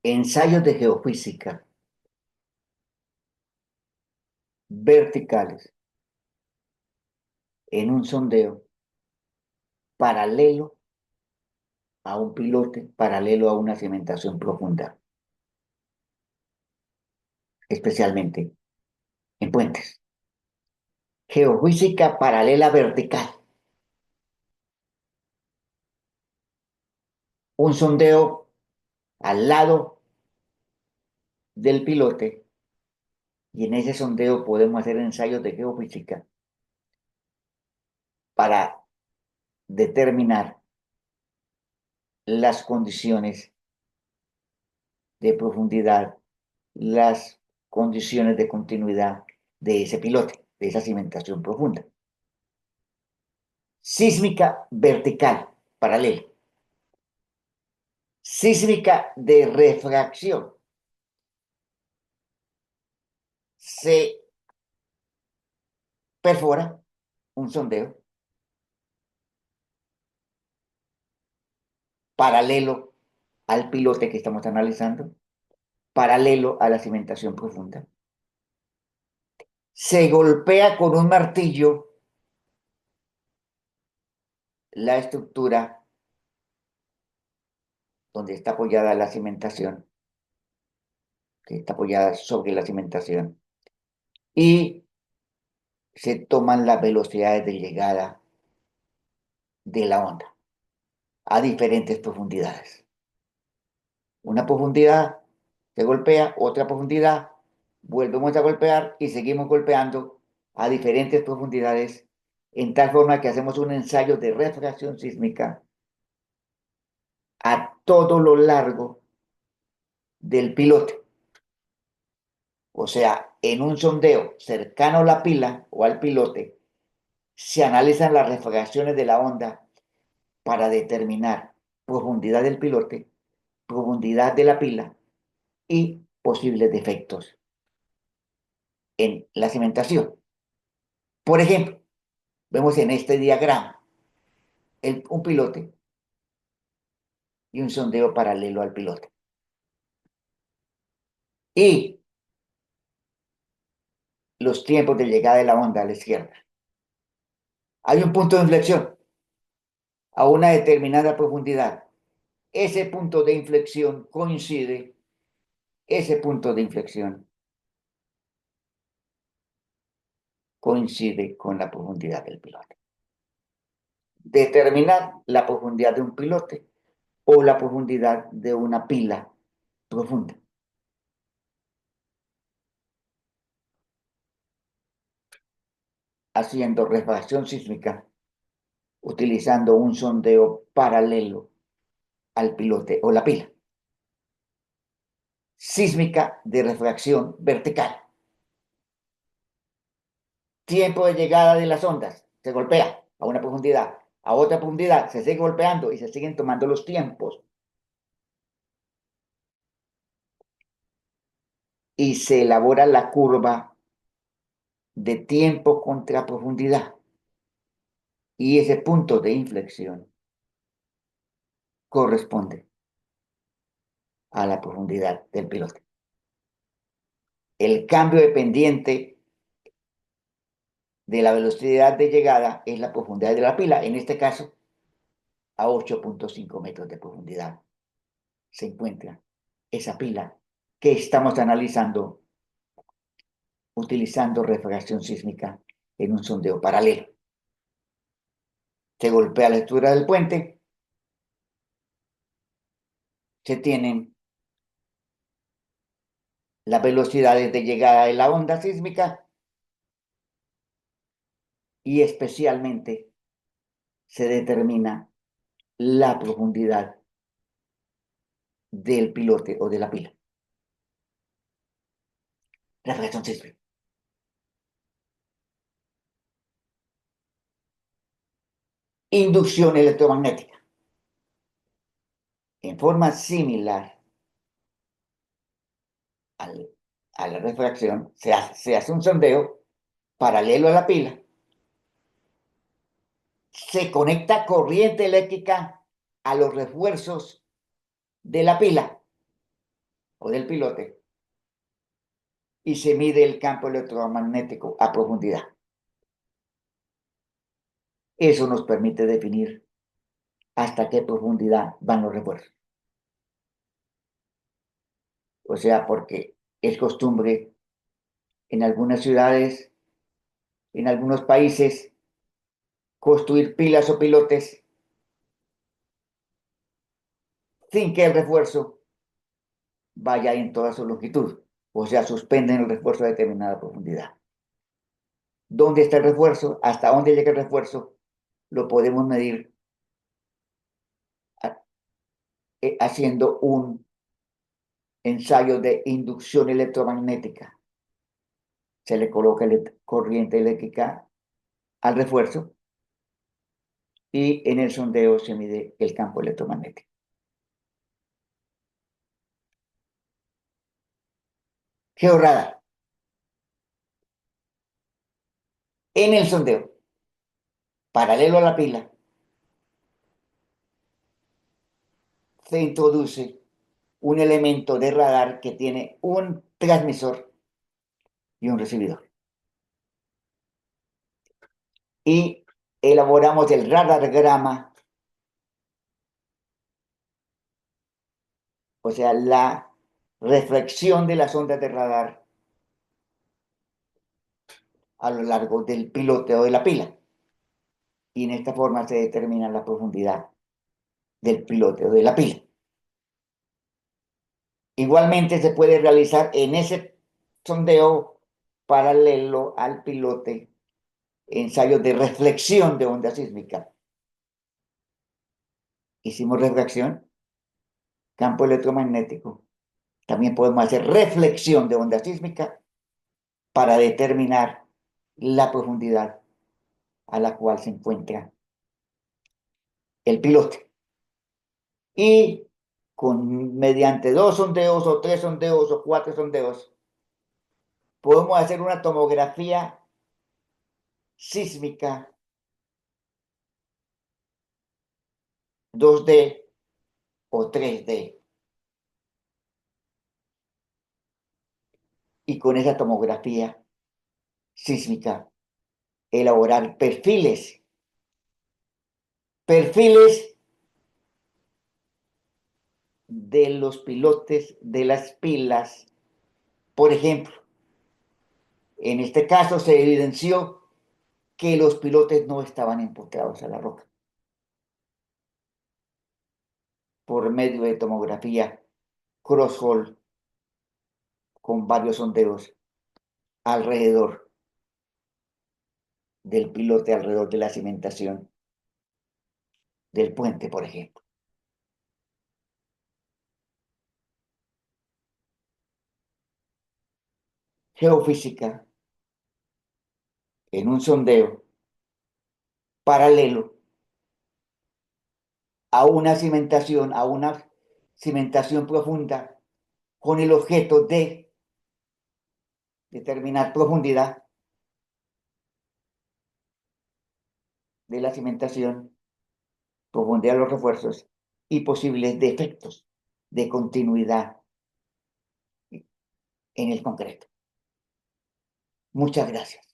ensayos de geofísica verticales en un sondeo paralelo a un pilote, paralelo a una cimentación profunda, especialmente en puentes. Geofísica paralela vertical. Un sondeo al lado del pilote y en ese sondeo podemos hacer ensayos de geofísica para determinar las condiciones de profundidad, las condiciones de continuidad de ese pilote, de esa cimentación profunda. Sísmica vertical, paralela. Sísmica de refracción. Se perfora un sondeo paralelo al pilote que estamos analizando, paralelo a la cimentación profunda. Se golpea con un martillo la estructura donde está apoyada la cimentación, que está apoyada sobre la cimentación, y se toman las velocidades de llegada de la onda a diferentes profundidades. Una profundidad se golpea, otra profundidad, volvemos a golpear y seguimos golpeando a diferentes profundidades, en tal forma que hacemos un ensayo de refracción sísmica a todo lo largo del pilote. O sea, en un sondeo cercano a la pila o al pilote, se analizan las refracciones de la onda para determinar profundidad del pilote, profundidad de la pila y posibles defectos en la cimentación. Por ejemplo, vemos en este diagrama un pilote y un sondeo paralelo al pilote. Y los tiempos de llegada de la onda a la izquierda. Hay un punto de inflexión a una determinada profundidad. Ese punto de inflexión coincide, ese punto de inflexión coincide con la profundidad del pilote. Determinar la profundidad de un pilote o la profundidad de una pila profunda. Haciendo refracción sísmica, utilizando un sondeo paralelo al pilote o la pila. Sísmica de refracción vertical. Tiempo de llegada de las ondas. Se golpea a una profundidad, a otra profundidad, se sigue golpeando y se siguen tomando los tiempos. Y se elabora la curva de tiempo contra profundidad. Y ese punto de inflexión corresponde a la profundidad del pilote. El cambio dependiente de la velocidad de llegada es la profundidad de la pila, en este caso a 8.5 metros de profundidad se encuentra esa pila que estamos analizando utilizando refracción sísmica en un sondeo paralelo. Se golpea la estructura del puente, se tienen las velocidades de llegada de la onda sísmica y especialmente se determina la profundidad del pilote o de la pila. Refracción sísmica. Inducción electromagnética. En forma similar al, a la refracción, se hace un sondeo paralelo a la pila, se conecta corriente eléctrica a los refuerzos de la pila o del pilote y se mide el campo electromagnético a profundidad. Eso nos permite definir hasta qué profundidad van los refuerzos. O sea, porque es costumbre en algunas ciudades, en algunos países, construir pilas o pilotes sin que el refuerzo vaya en toda su longitud. O sea, suspenden el refuerzo a determinada profundidad. ¿Dónde está el refuerzo? ¿Hasta dónde llega el refuerzo? Lo podemos medir haciendo un ensayo de inducción electromagnética. Se le coloca corriente eléctrica al refuerzo y en el sondeo se mide el campo electromagnético. Georradar. En el sondeo, paralelo a la pila, se introduce un elemento de radar que tiene un transmisor y un recibidor. Y elaboramos el radargrama, o sea, la reflexión de las ondas de radar a lo largo del pilote o de la pila. Y en esta forma se determina la profundidad del pilote o de la pila. Igualmente se puede realizar en ese sondeo paralelo al pilote ensayos de reflexión de onda sísmica. Hicimos reflexión, campo electromagnético. También podemos hacer reflexión de onda sísmica para determinar la profundidad a la cual se encuentra el pilote. Y mediante 2 sondeos o 3 sondeos o 4 sondeos, podemos hacer una tomografía sísmica 2D o 3D. Y con esa tomografía sísmica elaborar perfiles de los pilotes de las pilas. Por ejemplo, en este caso se evidenció que los pilotes no estaban empotrados a la roca por medio de tomografía cross-hole con varios sondeos alrededor del pilote, alrededor de la cimentación del puente, por ejemplo. Geofísica en un sondeo paralelo a una cimentación profunda con el objeto de determinar profundidad de la cimentación, profundidad de los refuerzos y posibles defectos de continuidad en el concreto. Muchas gracias.